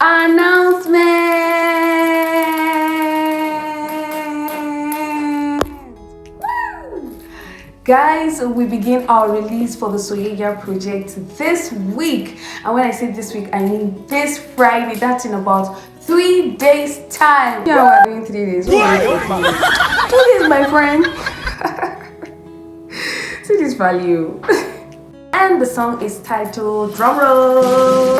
Announcement! Woo! Guys, we begin our release for the Soyayya Project this week. And when I say this week, I mean this Friday. That's in about 3 days time. Yeah, we're doing 3 days. 2 days, my friend. See this value. And the song is titled, drumroll,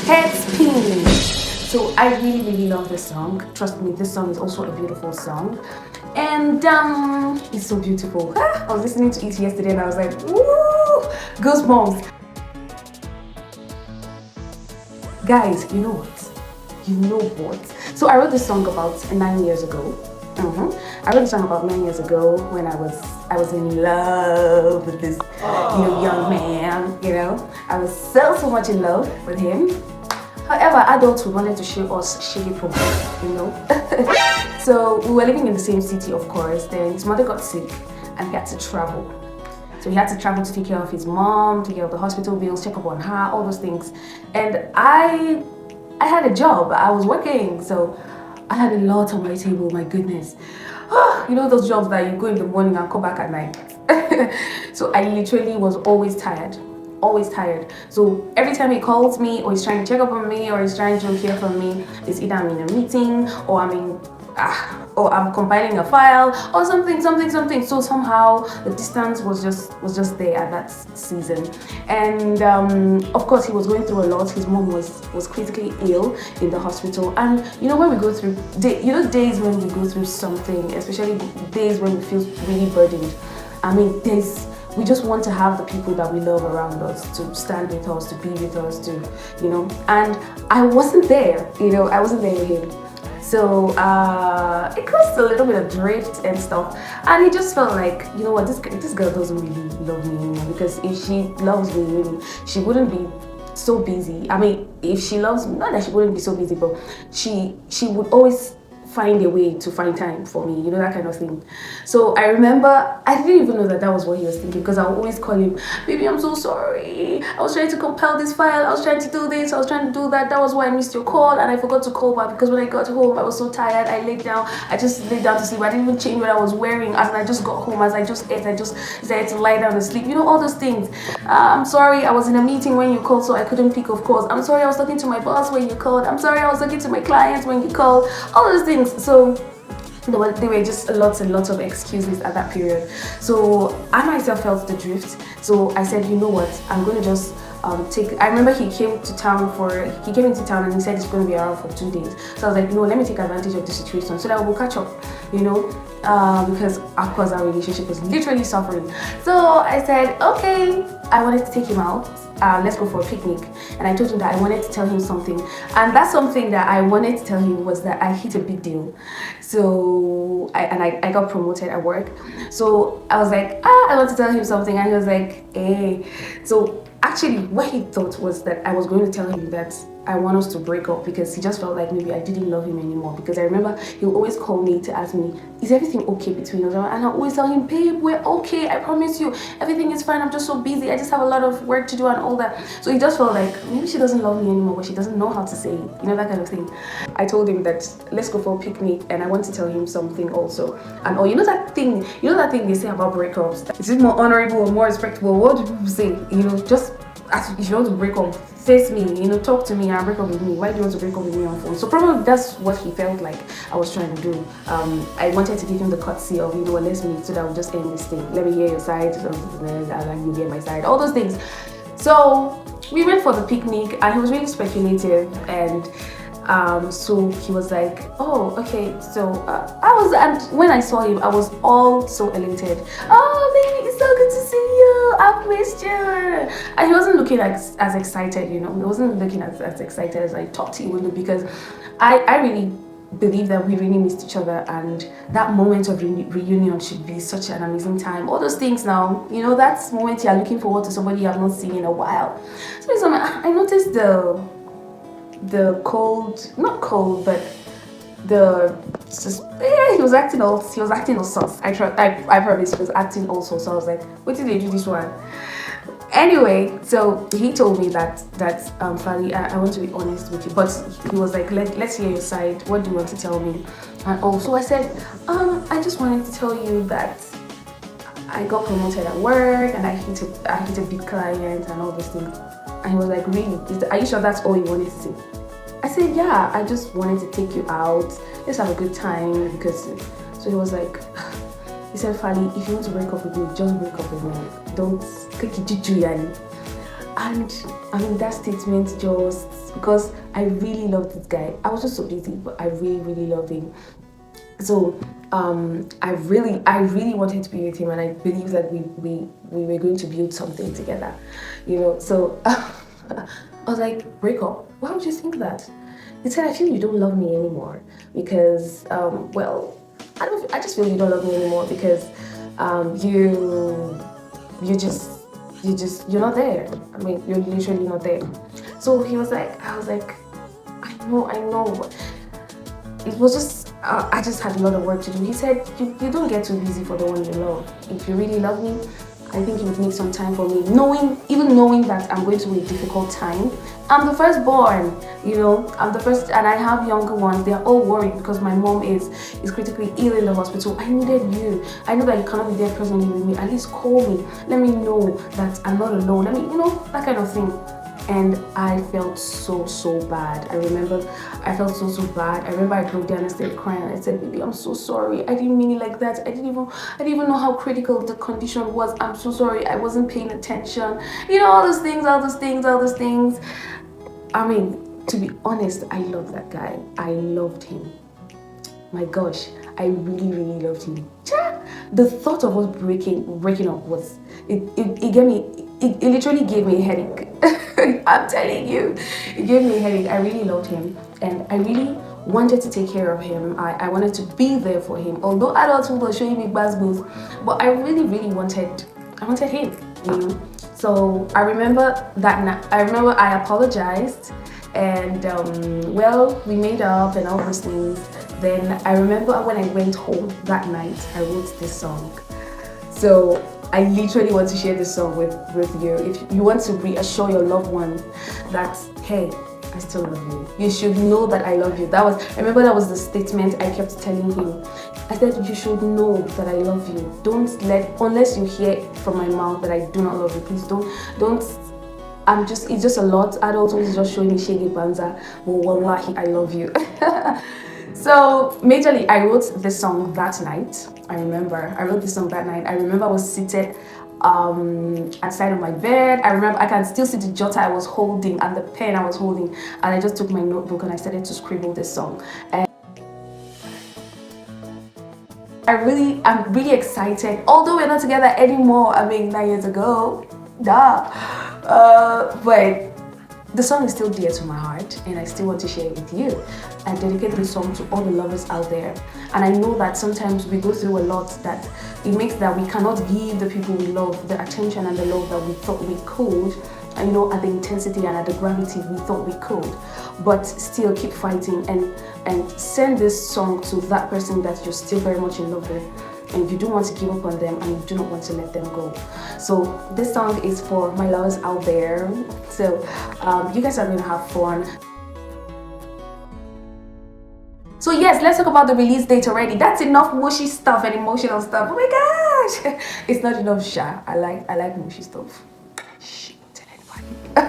Head Spin. So I really love this song. Trust me, this song is also a beautiful song. And it's so beautiful. I was listening to it yesterday and I was like, woo, goosebumps. Guys, you know what? So I wrote this song about 9 years ago. I wrote this song about 9 years ago when I was in love with this young man. I was so much in love with him. However, adults who wanted to show us shady problems, So we were living in the same city, of course. Then his mother got sick and he had to travel. So he had to travel to take care of his mom, take care of the hospital bills, check up on her, all those things. And I had a job. I was working, so I had a lot on my table. My goodness, those jobs that you go in the morning and come back at night. So I literally was always tired. So every time he calls me or he's trying to check up on me or he's trying to hear from me, it's either I'm in a meeting or I'm compiling a file or something. So somehow the distance was just there at that season. And of course he was going through a lot. His mom was critically ill in the hospital. And when we go through days when we go through something, especially days when we feel really burdened, we just want to have the people that we love around us, to stand with us, to be with us, and I wasn't there, I wasn't there with him. So it caused a little bit of drift and stuff, and it just felt like, this girl doesn't really love me anymore, because if she loves me really, she wouldn't be so busy. If she loves me, not that she wouldn't be so busy, but she would always find a way to find time for me, that kind of thing. So I remember, I didn't even know that was what he was thinking, because I would always call him, baby, I'm so sorry, I was trying to compile this file, I was trying to do this, I was trying to do that was why I missed your call, and I forgot to call back, because when I got home I was so tired, I just laid down to sleep. I didn't even change what I was wearing. As I just got home, as I just ate, I just decided to lie down and sleep, all those things. I'm sorry, I was in a meeting when you called, so I couldn't pick of calls. I'm sorry, I was talking to my boss when you called. I'm sorry, I was talking to my clients when you called. All those things. So there were just lots and lots of excuses at that period. So I myself felt the drift. So I said, you know what, I'm going to just I remember he came into town and he said he's going to be around for 2 days. So I was like, let me take advantage of the situation so that we'll catch up, because of course our relationship was literally suffering. So I said, okay, I wanted to take him out. Let's go for a picnic. And I told him that I wanted to tell him something. And that's something that I wanted to tell him was that I hit a big deal. So I got promoted at work. So I was like, I want to tell him something. And he was like, hey. So actually what he thought was that I was going to tell him that I want us to break up, because he just felt like maybe I didn't love him anymore. Because I remember he would always call me to ask me, is everything okay between us? And I always tell him, babe, we're okay, I promise you, everything is fine, I'm just so busy, I just have a lot of work to do and all that. So he just felt like maybe she doesn't love me anymore, but she doesn't know how to say it, that kind of thing. I told him that let's go for a picnic, and I want to tell him something also. And that thing they say about breakups, is it more honorable or more respectable? What do people say? Just if you want to break up, face me, talk to me and break up with me. Why do you want to break up with me on phone? So probably that's what he felt like I was trying to do. I wanted to give him the courtesy of, let's meet so that we'll just end this thing. Let me hear your side, and you hear my side, all those things. So we went for the picnic, and he was really speculative, and so he was like, oh, okay. So and when I saw him, I was all so elated. Oh, baby, it's so good to see you. I've missed you. And he wasn't looking as excited, He wasn't looking as excited as I thought he would look, because I really believe that we really missed each other, and that moment of reunion should be such an amazing time. All those things now, that moment you are looking forward to somebody you have not seen in a while. So I noticed the cold, not cold, but he was acting all sus. I promise he was acting also. So I was like, what did they do this one? Anyway, so he told me that Fali, I want to be honest with you, but he was like, let's hear your side. What do you want to tell me? And also I said, I just wanted to tell you that I got promoted at work and I hit a big client and all these things. And he was like, really? Are you sure that's all you wanted to say? I said, yeah, I just wanted to take you out. Let's have a good time because. So he was like, he said, Fali, if you want to break up with me, just break up with me. Don't take it to yani. And I mean that statement just because I really loved this guy. I was just so busy, but I really loved him. So I really wanted to be with him, and I believe that we were going to build something together, you know. So I was like, break up? Why would you think that? He said, I feel you don't love me anymore because well, I just feel you don't love me anymore because you're not there. I mean, you're literally not there. So he was like, I was like, I know. It was just, I just had a lot of work to do. He said, you don't get too busy for the one you love. If you really love me, I think you would make some time for me. Even knowing that I'm going through a difficult time. I'm the firstborn, you know, I'm the first, and I have younger ones. They're all worried because my mom is critically ill in the hospital. I needed you. I know that you cannot be there presently with me. At least call me. Let me know that I'm not alone. Let me, you know, that kind of thing. And I felt so bad. I remember I felt so bad. I remember I broke down and started crying. I said, baby, I'm so sorry. I didn't mean it like that. I didn't even know how critical the condition was. I'm so sorry. I wasn't paying attention. You know, all those things. I mean, to be honest, I love that guy. I loved him. My gosh, I really loved him. The thought of us breaking up was, it gave me, it literally gave me a headache. I'm telling you, it gave me a headache. I really loved him, and I really wanted to take care of him. I wanted to be there for him. Although adulthood was showing me bad booze, but I really wanted him, you know. So I remember that night. I remember I apologized, and well, we made up and all those things. Then I remember when I went home that night, I wrote this song. So I literally want to share this song with you. If you want to reassure your loved one that, hey, I still love you. You should know that I love you. I remember that was the statement I kept telling him. I said, you should know that I love you. Unless you hear from my mouth that I do not love you, please don't, it's just a lot. Adulthood is just showing me shaggy banza. But wallahi, I love you. So majorly, I wrote this song that night. I remember I wrote this song that night. I remember I was seated outside of my bed. I remember I can still see the jotter I was holding and the pen I was holding, and I just took my notebook and I started to scribble this song. And I'm really excited. Although we're not together anymore, I mean 9 years ago, but the song is still dear to my heart, and I still want to share it with you. I dedicate this song to all the lovers out there. And I know that sometimes we go through a lot that it makes that we cannot give the people we love the attention and the love that we thought we could, and you know, at the intensity and at the gravity we thought we could. But still keep fighting and send this song to that person that you're still very much in love with, and you don't want to give up on them and you do not want to let them go. So this song is for my lovers out there. So you guys are going to have fun. So yes, let's talk about the release date already. That's enough mushy stuff and emotional stuff. Oh my gosh, it's not enough sha. I like mushy stuff. Shh, don't tell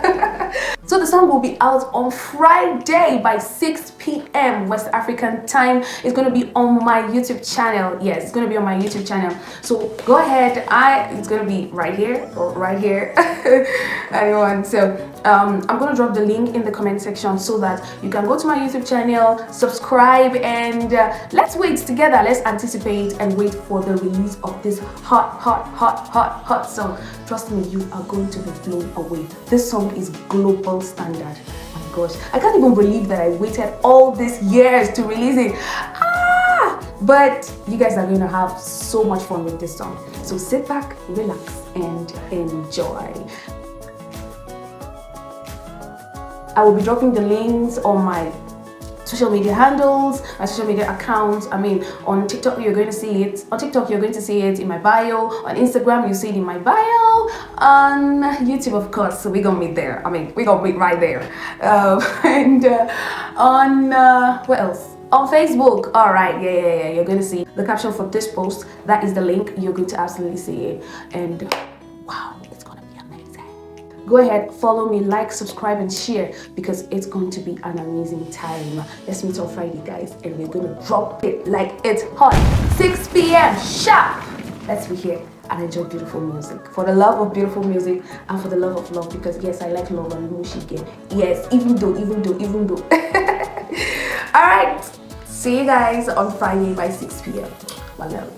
anybody. So the song will be out on Friday by 6 p.m. West African time. It's going to be on my YouTube channel. Yes, it's going to be on my YouTube channel. So go ahead. It's going to be right here or right here. Anyone. So I'm going to drop the link in the comment section so that you can go to my YouTube channel, subscribe, and let's wait together. Let's anticipate and wait for the release of this hot song. Trust me, you are going to be blown away. This song is global standard. Oh my gosh, I can't even believe that I waited all these years to release it. But you guys are going to have so much fun with this song. So sit back, relax, and enjoy. I will be dropping the links on my social media handles, my social media accounts. I mean, on TikTok you're going to see it. On TikTok you're going to see it in my bio. On Instagram you see it in my bio. on YouTube, of course. So we're gonna meet there. I mean, we're gonna meet right there. And on what else? On Facebook. All right, yeah. You're gonna see the caption for this post. That is the link. You're going to absolutely see it. And wow, it's gonna be amazing. Go ahead, follow me, like, subscribe, and share because it's going to be an amazing time. Let's meet on Friday, guys, and we're gonna drop it like it's hot. 6 p.m. sharp. Let's be here and enjoy beautiful music. For the love of beautiful music and for the love of love, because yes, I like love and mushige. Yes, even though. All right, see you guys on Friday by 6 p.m. My love.